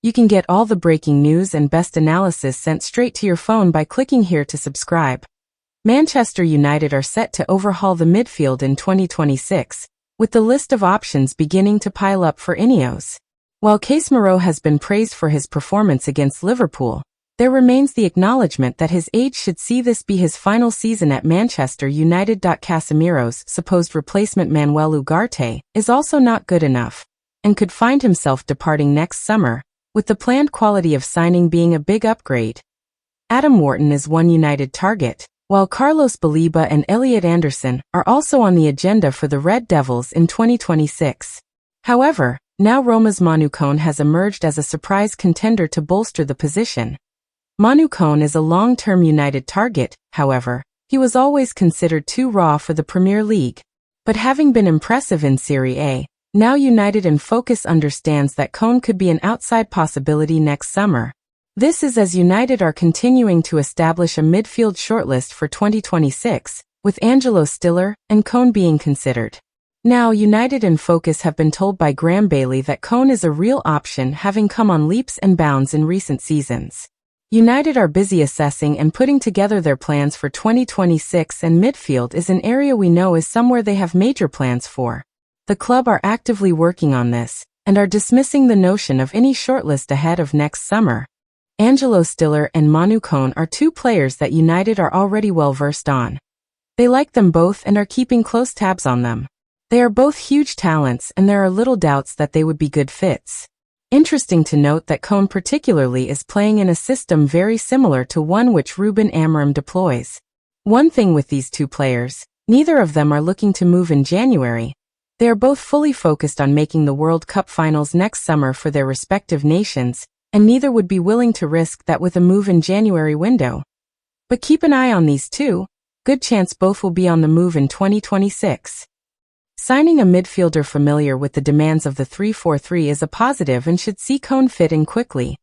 You can get all the breaking news and best analysis sent straight to your phone by clicking here to subscribe. Manchester United are set to overhaul the midfield in 2026, with the list of options beginning to pile up for Ineos. While Casemiro has been praised for his performance against Liverpool, there remains the acknowledgement that his age should see this be his final season at Manchester United. Casemiro's supposed replacement Manuel Ugarte is also not good enough, and could find himself departing next summer, with the planned quality of signing being a big upgrade. Adam Wharton is one United target, while Carlos Baleba and Elliot Anderson are also on the agenda for the Red Devils in 2026. However, now Roma's Manu Kone has emerged as a surprise contender to bolster the position. Manu Kone is a long-term United target, however. He was always considered too raw for the Premier League. But having been impressive in Serie A, now United in Focus understands that Kone could be an outside possibility next summer. This is as United are continuing to establish a midfield shortlist for 2026, with Angelo Stiller and Kone being considered. Now United in Focus have been told by Graham Bailey that Kone is a real option, having come on leaps and bounds in recent seasons. United are busy assessing and putting together their plans for 2026, and midfield is an area we know is somewhere they have major plans for. The club are actively working on this, and are dismissing the notion of any shortlist ahead of next summer. Angelo Stiller and Manu Kone are two players that United are already well versed on. They like them both and are keeping close tabs on them. They are both huge talents, and there are little doubts that they would be good fits. Interesting to note that Kone particularly is playing in a system very similar to one which Ruben Amorim deploys. One thing with these two players, neither of them are looking to move in January. They are both fully focused on making the World Cup finals next summer for their respective nations, and neither would be willing to risk that with a move in January window. But keep an eye on these two. Good chance both will be on the move in 2026. Signing a midfielder familiar with the demands of the 3-4-3 is a positive and should see Kone fit in quickly.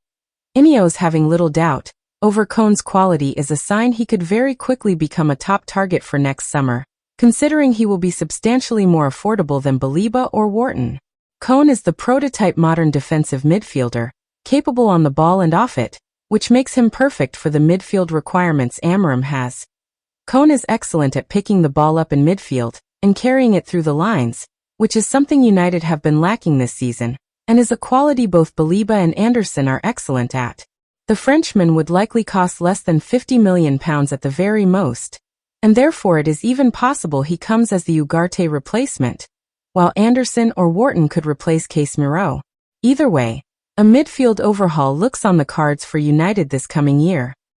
Ineos having little doubt over Kone's quality is a sign he could very quickly become a top target for next summer, considering he will be substantially more affordable than Baleba or Wharton. Kone is the prototype modern defensive midfielder, capable on the ball and off it, which makes him perfect for the midfield requirements Amorim has. Kone is excellent at picking the ball up in midfield and carrying it through the lines, which is something United have been lacking this season, and is a quality both Baleba and Anderson are excellent at. The Frenchman would likely cost less than £50 million at the very most, and therefore it is even possible he comes as the Ugarte replacement, while Anderson or Wharton could replace Casemiro. Either way, a midfield overhaul looks on the cards for United this coming year.